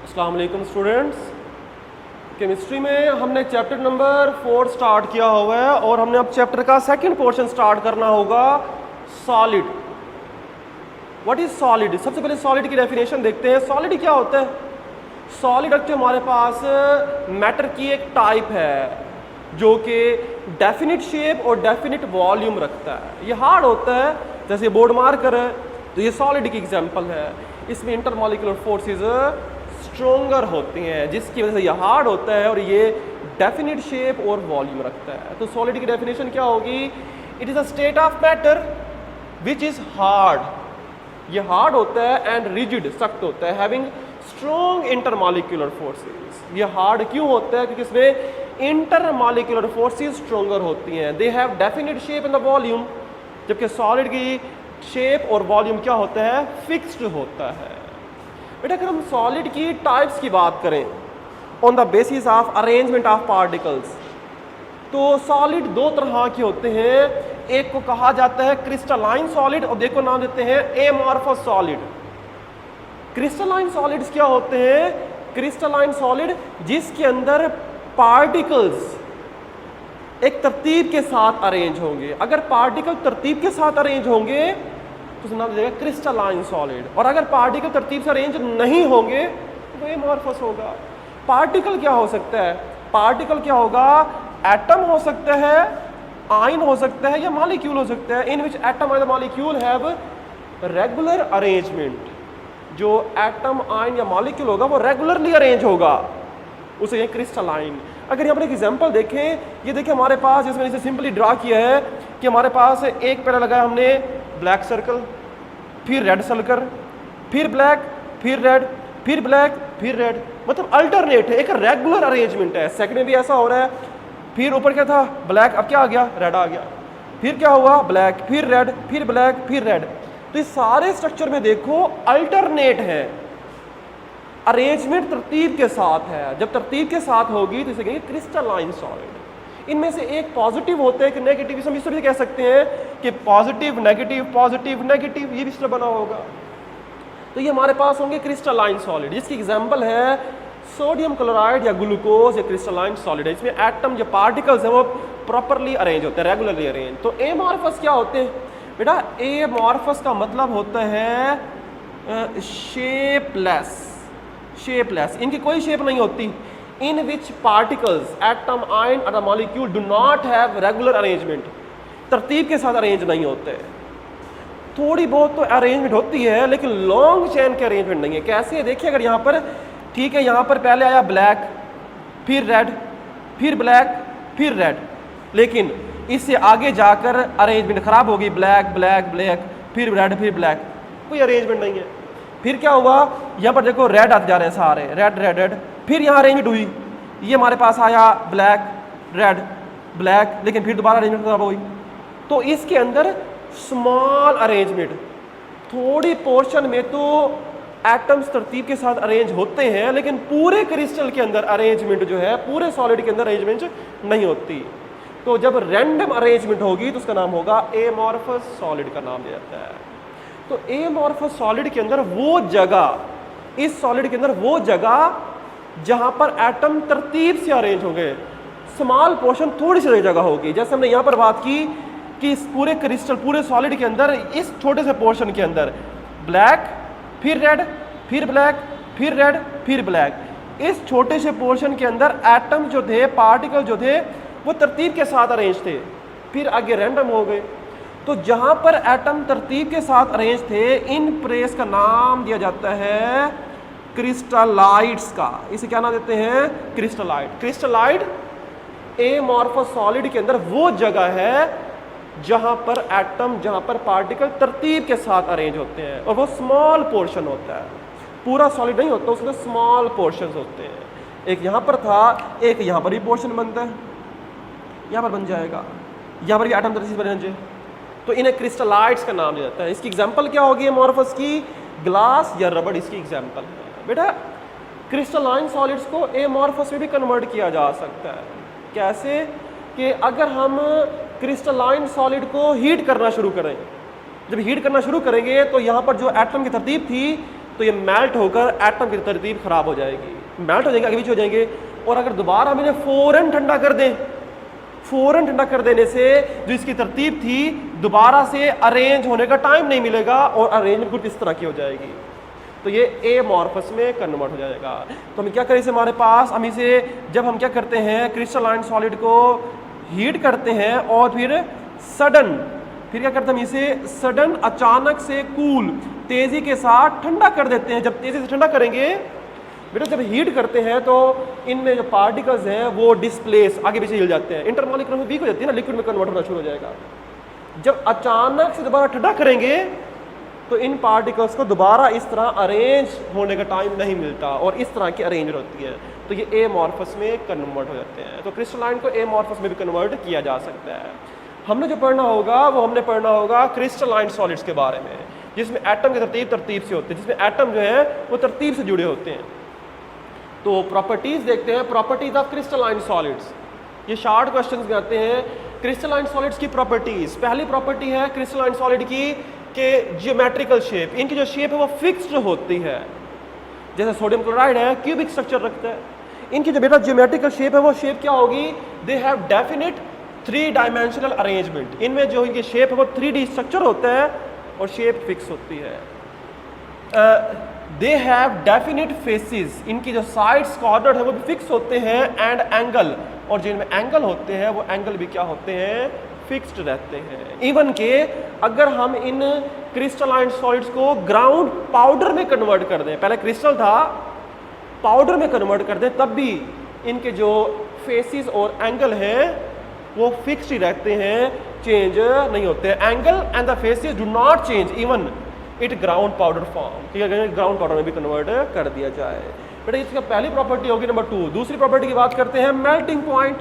अस्सलाम वालेकुम students. Chemistry में हमने चैप्टर नंबर 4 स्टार्ट किया हुआ है और हमने अब चैप्टर का सेकंड पोर्शन स्टार्ट करना होगा, सॉलिड। What is solid? सबसे पहले सॉलिड की डेफिनेशन देखते हैं। सॉलिड क्या होता है? सॉलिड एक्चुअली हमारे पास मैटर की एक टाइप है जो कि डेफिनिट शेप और डेफिनिट वॉल्यूम रखता है। ये हार्ड होता है, जैसे बोर्ड मार्कर है, तो ये सॉलिड की एग्जांपल है। इसमें इंटरमॉलिक्यूलर फोर्सेस स्ट्रोंगर होती हैं, जिसकी वजह से ये हार्ड होता है और ये डेफिनिट शेप और वॉल्यूम रखता है। तो सॉलिड की डेफिनेशन क्या होगी? It is a state of matter which is hard. ये हार्ड होता है एंड रिजिड, सख्त होता है, हैविंग स्ट्रॉन्ग इंटरमॉलिक्यूलर फोर्सेस। ये हार्ड क्यों होता है? क्योंकि इसमें इंटरमॉलिक्यूलर फोर्सेस स्ट्रोंगर होती हैं। They have definite shape in the volume, जबकि सॉलिड की शेप और वॉल्यूम क्या होता है? फिक्स्ड होता है। बेटा अगर हम सॉलिड की टाइप्स की बात करें on the basis of arrangement of particles, तो सॉलिड दो तरह के होते हैं। एक को कहा जाता है क्रिस्टलाइन सॉलिड और देखो नाम देते हैं एमॉर्फस सॉलिड। क्रिस्टलाइन सॉलिड्स क्या होते हैं? क्रिस्टलाइन सॉलिड जिसके अंदर पार्टिकल्स एक तरतीब के साथ अरेंज होंगे। अगर पार्टिकल तरतीब के साथ अरेंज होंगे तो उसका नाम दे देगा क्रिस्टलाइन सॉलिड, और अगर पार्टिकल तरतीब से अरेंज नहीं होंगे तो वो एमॉर्फस होगा। पार्टिकल क्या हो सकता है? पार्टिकल क्या होगा? एटम हो सकता है, आयन हो सकता है, या मॉलिक्यूल हो सकता है, in which atom and molecule have regular arrangement. जो एटम, आयन या मॉलिक्यूल होगा वो रेगुलरली अरेंज होगा, उसे ये क्रिस्टलाइन। अगर यहाँ पर एक एग्जांपल देखें, ये देखिए हमारे पास, इसमें इसे सिंपली ड्रा किया है कि हमारे पास एक पहले लगाया हमने ब्लैक सर्कल, फिर रेड सर्कल, फिर ब्लैक, फिर रेड, फिर ब्लैक, फिर रेड, मतलब अल्टरनेट है, एक रेगुलर अरेंजमेंट है। सेकंड में भी ऐसा हो रहा है। फिर ऊपर क्या था? ब्लैक, अब क्या आ गया? रेड आ गया। फिर क्या हुआ? ब्लैक, फिर रेड, फिर ब्लैक, फिर रेड। तो इस सारे स्ट्रक्चर में देखो अल्टरनेट है, अरेंजमेंट तरतीब के साथ है। जब तरतीब के साथ होगी तो इसे कहेंगे क्रिस्टलाइन सॉलिड। इनमें से एक पॉजिटिव होता है, एक नेगेटिव। हम इस तरह कह सकते हैं कि पॉजिटिव नेगेटिव, पॉजिटिव नेगेटिव, ये भी इस तरह बना होगा। तो ये हमारे पास होंगे क्रिस्टलाइन सॉलिड, जिसकी एग्जांपल है सोडियम क्लोराइड या ग्लूकोज। या क्रिस्टलाइन सॉलिड है, इसमें एटम जो पार्टिकल्स हैं वो प्रॉपरली अरेंज होते हैं, रेगुलरली अरेंज। तो एमॉर्फस क्या होते हैं? बेटा एमॉर्फस का मतलब होता है शेपलेस। शेपलेस, इनकी कोई शेप नहीं होती। इन विच पार्टिकल्स, एटम, आयन और molecule do not have regular arrangement, तरतीब के साथ अरेंज नहीं होते। थोड़ी बहुत तो अरेंजमेंट होती है लेकिन लॉन्ग चेन के अरेंजमेंट नहीं है। कैसे? देखिए अगर यहाँ पर, ठीक है, यहाँ पर पहले आया ब्लैक, फिर रेड, फिर ब्लैक, फिर रेड, लेकिन इससे आगे जाकर अरेंजमेंट खराब होगी। ब्लैक ब्लैक ब्लैक, फिर रेड, फिर ब्लैक, कोई अरेंजमेंट नहीं है। फिर क्या हुआ? यहाँ पर देखो रेड आते जा रहे हैं सारे, रेड रेड रेड, फिर यहाँ अरेंजमेंट हुई। ये हमारे पास आया ब्लैक, रेड, ब्लैक, लेकिन फिर दोबारा अरेंजमेंट खराब हुई। तो इसके अंदर स्मॉल अरेंजमेंट, थोड़ी पोर्शन में तो एटम्स तरतीब के साथ अरेंज होते हैं, लेकिन पूरे क्रिस्टल के अंदर अरेंजमेंट जो है, पूरे सॉलिड के अंदर अरेंजमेंट नहीं होती। तो जब रैंडम अरेंजमेंट होगी तो उसका नाम होगा एमॉर्फस सॉलिड का नाम दिया जाता है। तो एमॉर्फस सॉलिड के अंदर वो जगह, इस सॉलिड के अंदर वो जगह जहां पर एटम तरतीब से अरेंज होंगे, स्मॉल पोर्शन थोड़ी सी जगह होगी। जैसे हमने यहां पर बात की कि इस पूरे क्रिस्टल, पूरे सॉलिड के अंदर, इस छोटे से पोर्शन के अंदर ब्लैक, फिर रेड, फिर ब्लैक, फिर रेड, फिर ब्लैक, इस छोटे से पोर्शन के अंदर एटम जो थे, पार्टिकल जो थे, वो तरतीब के साथ अरेंज थे, फिर आगे रैंडम हो गए। तो जहां पर एटम तरतीब के साथ अरेंज थे, इन प्लेस का नाम दिया जाता है क्रिस्टलाइड्स का। इसे क्या नाम देते हैं? क्रिस्टलाइड। क्रिस्टलाइड एमॉर्फस सॉलिड के अंदर वो जगह है जहां पर एटम, जहां पर पार्टिकल तरतीब के साथ अरेंज होते हैं, और वो स्मॉल पोर्शन होता है, पूरा सॉलिड नहीं होता, उसमें स्मॉल पोर्शन होते हैं। एक यहां पर था, एक यहां पर भी पोर्शन बनता है, यहां पर बन जाएगा, यहां पर भी एटम तरतीब बन जाए, तो इन्हें क्रिस्टलाइड्स का नाम दिया जाता है। इसकी एग्जांपल क्या होगी एमॉर्फस की? ग्लास या रबड़ इसकी एग्जांपल है। बेटा क्रिस्टलाइन सॉलिड्स को एमॉर्फस में भी कन्वर्ट किया जा सकता है। कैसे? कि अगर हम क्रिस्टलाइन सॉलिड को हीट करना शुरू करें, जब हीट करना शुरू करेंगे तो यहाँ पर जो एटम की तरतीब थी तो ये मेल्ट होकर एटम की तरतीब खराब हो जाएगी, मेल्ट हो जाएंगे, आगे पीछे हो जाएंगे। और अगर दोबारा हम इन्हें फ़ौरन ठंडा कर दें, फ़ौरन ठंडा कर देने से जो इसकी तरतीब थी दोबारा से अरेंज होने का टाइम नहीं मिलेगा और अरेंजमेंट कुछ इस तरह की हो जाएगी, तो ये एमॉर्फस में कन्वर्ट हो जाएगा। तो हम क्या करें इसे, हमारे पास हम इसे जब हम क्या करते हैं क्रिस्टलाइन सॉलिड को हीट करते हैं और फिर क्या करते हैं हम इसे सडन अचानक से कूल तेजी के साथ ठंडा कर देते हैं। जब तेजी से ठंडा करेंगे बेटा, जब हीट करते हैं तो इनमें जो पार्टिकल्स हैं वो डिस्प्लेस आगे पीछे हिल जाते हैं, इंटरमॉलिक्यूलर वीक हो जाती है ना, लिक्विड में कन्वर्ट होना शुरू हो जाएगा। जब अचानक से दोबारा ठंडा करेंगे तो इन पार्टिकल्स को दोबारा इस तरह अरेंज होने का टाइम नहीं मिलता और इस तरह की अरेंज होती है, तो ये एमॉर्फस में कन्वर्ट हो जाते हैं। तो क्रिस्टलाइन को एमॉर्फस में भी कन्वर्ट किया जा सकता है। हमने जो पढ़ना होगा वो हमने पढ़ना होगा क्रिस्टलाइन सॉलिड्स के बारे में, जिसमें एटम की तरतीब से होते हैं, जिसमें एटम जो है वो तरतीब से जुड़े होते हैं। तो प्रॉपर्टीज देखते हैं, प्रॉपर्टीज ऑफ क्रिस्टलाइन सॉलिड्स। ये शार्ट क्वेश्चंस में आते हैं। क्रिस्टलाइन सॉलिड्स की प्रॉपर्टीज, पहली प्रॉपर्टी है क्रिस्टलाइन सॉलिड की के जियोमेट्रिकल शेप, इनकी जो शेप है वो फिक्स्ड होती है। जैसे सोडियम क्लोराइड है क्यूबिक स्ट्रक्चर रखता है, इनकी जो बेटा जियोमेट्रिकल शेप है वो शेप क्या होगी, they have definite 3 dimensional arrangement. इनमें जो इनकी शेप है वो 3D स्ट्रक्चर होता है और शेप फिक्स होती है। दे हैव डेफिनेट फेसेस, इनकी जो साइड्स कॉर्नर है वो भी फिक्स होते हैं, एंड एंगल, और जिनमें एंगल होते हैं वो एंगल भी क्या होते हैं, फिक्स्ड रहते हैं। इवन के अगर हम इन क्रिस्टलाइन सॉलिड्स को ग्राउंड पाउडर में कन्वर्ट कर दें, पहले क्रिस्टल था, पाउडर में कन्वर्ट कर दें, तब भी इनके जो फेसेस और एंगल हैं वो फिक्स्ड ही रहते हैं, चेंज नहीं होते हैं। Angle and the faces do not change even it ground powder form, ठीक है, ग्राउंड पाउडर में भी कन्वर्ट कर दिया जाए। बेटा इसका पहली प्रॉपर्टी होगी नंबर 2। दूसरी प्रॉपर्टी की बात करते हैं melting point.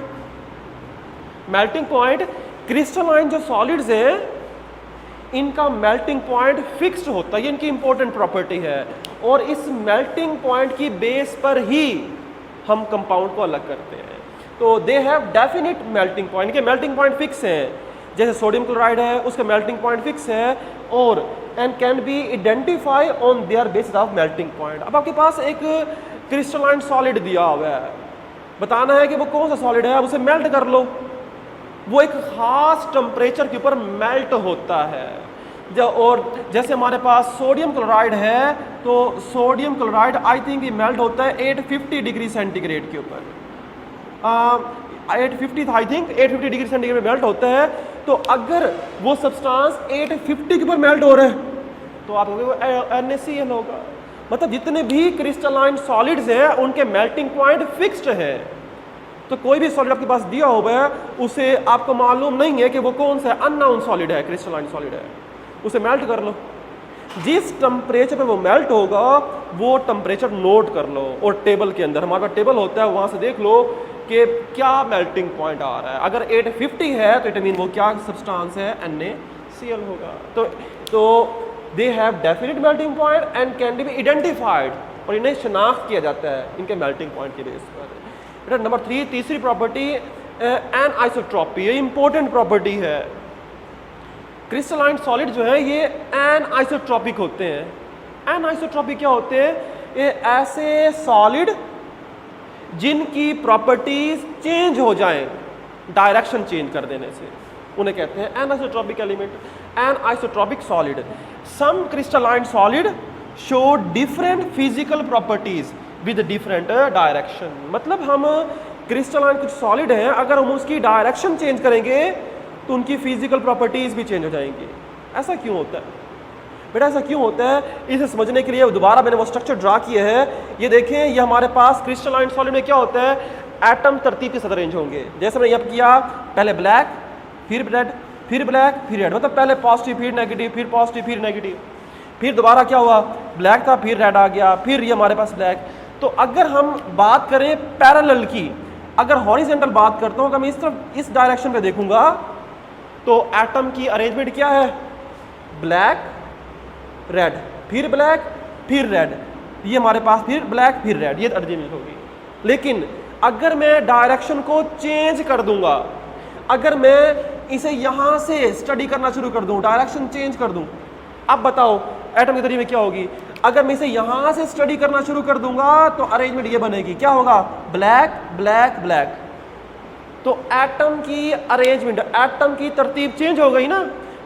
Melting point, crystalline जो सॉलिड्स हैं इनका मेल्टिंग पॉइंट फिक्स्ड होता है, ये इनकी इंपॉर्टेंट प्रॉपर्टी है, और इस मेल्टिंग पॉइंट की बेस पर ही हम कंपाउंड को अलग करते हैं। तो they have definite melting point, के मेल्टिंग पॉइंट फिक्स हैं। जैसे सोडियम क्लोराइड है उसका मेल्टिंग पॉइंट फिक्स है, और and can be identify on their basis of melting point. अब आपके पास एक क्रिस्टलाइन सॉलिड दिया हुआ है, बताना है कि वो कौन सा सॉलिड है, आप उसे मेल्ट कर लो। वो एक खास टेम्परेचर के ऊपर मेल्ट होता है। और जैसे हमारे पास सोडियम क्लोराइड है, तो सोडियम क्लोराइड आई थिंक ये मेल्ट होता है 850 डिग्री सेंटीग्रेड के ऊपर। 850 आई थिंक 850 डिग्री सेंटीग्रेड में मेल्ट होता है। तो अगर वो सब्सटेंस 850 के ऊपर मेल्ट हो रहा है तो आप कहोगे वो NaCl होगा। मतलब जितने भी क्रिस्टलाइन सॉलिड्स हैं उनके मेल्टिंग पॉइंट फिक्स्ड है। तो कोई भी सॉलिड आपके पास दिया हुआ है उसे आपको मालूम नहीं है कि वो कौन सा है, अननोन सॉलिड है, क्रिस्टलाइन सॉलिड है, उसे मेल्ट कर लो। जिस टेम्परेचर पे वो मेल्ट होगा वो टेम्परेचर नोट कर लो, और टेबल के अंदर हमारे पास टेबल होता है, वहाँ से देख लो कि क्या मेल्टिंग पॉइंट आ रहा है। अगर 850 है तो इट मीन वो क्या सब्सटेंस है, NaCl होगा। तो they have definite melting point and can be identified, और इन्हें शनाख्त किया जाता है इनके मेल्टिंग पॉइंट के बेस पर। बेटा नंबर 3, तीसरी प्रॉपर्टी एनआइसोट्रॉपी, ये इंपॉर्टेंट प्रॉपर्टी है। क्रिस्टलाइन सॉलिड जो है ये एनआइसोट्रॉपिक होते हैं। एनआइसोट्रॉपिक क्या होते हैं, ये ऐसे सॉलिड जिनकी प्रॉपर्टीज चेंज हो जाएं डायरेक्शन चेंज कर देने से, उन्हें कहते हैं anisotropic element, anisotropic solid. Some crystalline solid show different physical properties with different direction. मतलब हम क्रिस्टलाइन कुछ सॉलिड हैं, अगर हम उसकी डायरेक्शन चेंज करेंगे तो उनकी फिजिकल प्रॉपर्टीज भी चेंज हो जाएंगी। ऐसा क्यों होता है बेटा, ऐसा क्यों होता है? इसे समझने के लिए दोबारा मैंने वो स्ट्रक्चर ड्रा किया है। ये देखें, ये हमारे पास क्रिस्टलाइन सॉलिड में क्या होता है, एटम तरतीब के साथ अरेंज होंगे। जैसे मैंने यह किया, पहले ब्लैक, फिर रेड, फिर ब्लैक, फिर रेड, मतलब पहले पॉजिटिव फिर नेगेटिव, फिर पॉजिटिव फिर नेगेटिव, फिर दोबारा क्या हुआ, ब्लैक था फिर रेड आ गया, फिर ये हमारे पास ब्लैक। तो अगर हम बात करें पैरेलल की, अगर हॉरिजॉन्टल बात करता हूँ, अगर मैं इस तरफ इस डायरेक्शन पे देखूंगा तो एटम की अरेंजमेंट क्या है, ब्लैक रेड, फिर ब्लैक फिर रेड, ये हमारे पास फिर ब्लैक फिर रेड, ये अरेंजमेंट होगी। लेकिन अगर मैं डायरेक्शन को चेंज कर दूंगा, अगर मैं इसे यहां से स्टडी करना शुरू कर दूं, डायरेक्शन चेंज कर दूं, अब बताओ एटम की तरीके में क्या होगी। अगर मैं इसे यहां से स्टडी करना शुरू कर दूंगा तो अरेंजमेंट ये बनेगी, क्या होगा, ब्लैक ब्लैक ब्लैक। तो एटम की अरेंजमेंट, एटम की तरतीब चेंज हो गई ना।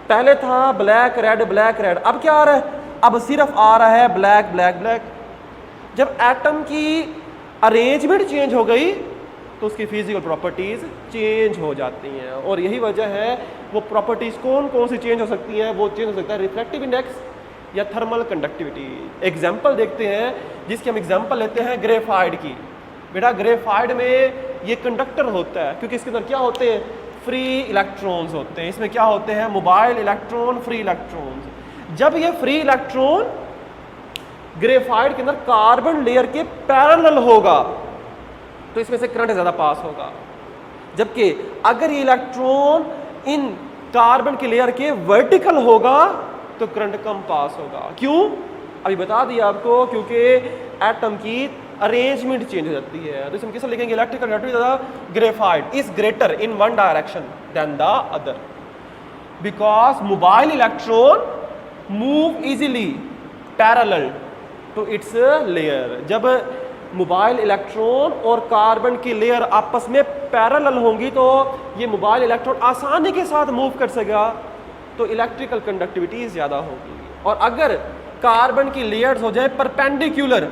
पहले था ब्लैक रेड ब्लैक रेड, अब क्या आ रहा है, अब सिर्फ आ रहा है ब्लैक ब्लैक ब्लैक। जब एटम की अरेंजमेंट चेंज हो गई तो उसकी फिजिकल प्रॉपर्टीज चेंज हो जाती हैं। और यही वजह है वो प्रॉपर्टीज कौन कौन सी चेंज हो सकती हैं, वो चेंज हो सकता है रिफ्रैक्टिव इंडेक्स या थर्मल कंडक्टिविटी। एग्जाम्पल देखते हैं, जिसकी हम एग्जाम्पल लेते हैं ग्रेफाइड की। बेटा ग्रेफाइड में ये कंडक्टर होता है क्योंकि इसके अंदर क्या होते हैं, फ्री इलेक्ट्रॉन्स होते हैं। इसमें क्या होते हैं, मोबाइल इलेक्ट्रॉन, फ्री इलेक्ट्रॉन्स। जब ये फ्री इलेक्ट्रॉन ग्रेफाइड के अंदर कार्बन लेयर के पैरेलल होगा तो इसमें से करंट ज्यादा पास होगा। जबकि अगर ये इलेक्ट्रॉन इन कार्बन के लेयर के वर्टिकल होगा तो करंट कम पास होगा। क्यों, अभी बता दिया आपको, क्योंकि एटम की अरेंजमेंट चेंज हो जाती है। तो इसे हम किसे लिखेंगे, electrical conductivity graphite is greater in one direction than the other because mobile electron move easily parallel to its layer. जब मोबाइल इलेक्ट्रॉन और कार्बन की लेयर आपस में पैरेलल होंगी तो ये मोबाइल इलेक्ट्रॉन आसानी के साथ मूव कर सकेगा, तो इलेक्ट्रिकल कंडक्टिविटी ज़्यादा होगी। और अगर कार्बन की लेयर्स हो जाए परपेंडिकुलर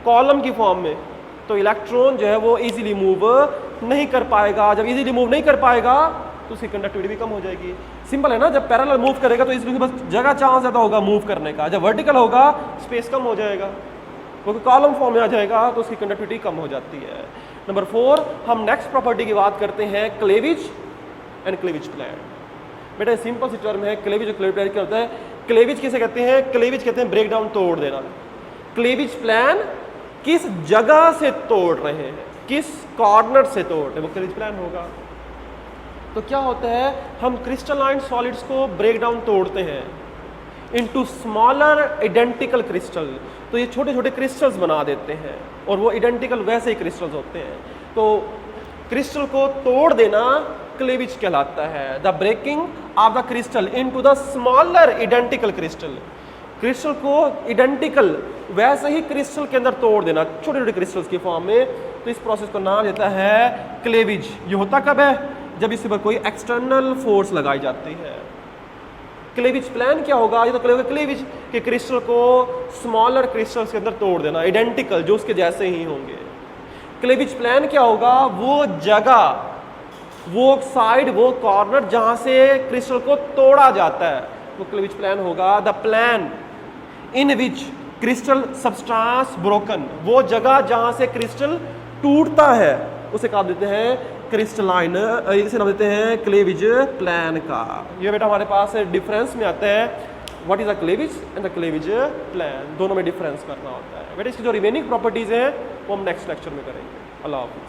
कॉलम की फॉर्म में तो इलेक्ट्रॉन जो है वो इजीली मूव नहीं कर पाएगा। जब इजीली मूव नहीं कर पाएगा तो उसकी कंडक्टिविटी भी कम हो जाएगी। सिंपल है ना, जब पैरेलल मूव करेगा तो इसलिए बस जगह चांस ज़्यादा होगा मूव करने का। जब वर्टिकल होगा स्पेस कम हो जाएगा, क्योंकि कॉलम फॉर्म में आ जाएगा तो उसकी कंडक्टिविटी कम हो जाती है। नंबर 4 हम नेक्स्ट प्रॉपर्टी की बात करते हैं, क्लेविज एंड क्लेविज प्लान। बेटा सिंपल सी टर्म है, क्लेविज और क्लेविज प्लान क्या होता है। क्लेविज किसे कहते हैं, क्लेविज कहते हैं ब्रेक डाउन, तोड़ देना। क्लेविज प्लान किस जगह से तोड़ रहे हैं, किस कॉर्नर से तोड़ रहे हैं, वो क्लेविज प्लान होगा। तो क्या होता है, हम क्रिस्टलाइन सॉलिड्स को ब्रेक डाउन तोड़ते हैं इनटू स्मॉलर आइडेंटिकल क्रिस्टल। तो ये छोटे छोटे क्रिस्टल्स बना देते हैं और वो आइडेंटिकल वैसे ही क्रिस्टल्स होते हैं। तो क्रिस्टल को तोड़ देना क्लेविज कहलाता है। The breaking of the crystal into the smaller identical crystal. Crystal को आइडेंटिकल वैसे ही क्रिस्टल के अंदर तोड़ देना छोटे छोटे क्रिस्टल्स की फॉर्म में। तो इस प्रोसेस को नाम देता है क्लेविज। ये होता कब है, जब इस पर कोई एक्सटर्नल फोर्स लगाई जाती है। क्लेविज प्लान क्या होगा, ये तो क्लेविज के क्रिस्टल को स्मॉलर क्रिस्टल्स के अंदर तोड़ देना आइडेंटिकल जो उसके जैसे ही होंगे। क्लेविज प्लान क्या होगा, वो जगह, वो साइड, वो कॉर्नर जहां से क्रिस्टल को तोड़ा जाता है वो क्लेविज प्लान होगा। The plan in which crystal substance broken, वो जगह जहां से क्रिस्टल टूटता है उसे कहा देते हैं क्रिस्टलाइन, इसे नाम देते हैं क्लेविज प्लान का। ये बेटा हमारे पास डिफरेंस में आता है, what is the cleavage and the cleavage plane, दोनों में डिफरेंस करना होता है। बेटा इसकी जो रिमेनिंग प्रॉपर्टीज हैं वो हम नेक्स्ट लेक्चर में करेंगे। अल्लाह हाफिज़।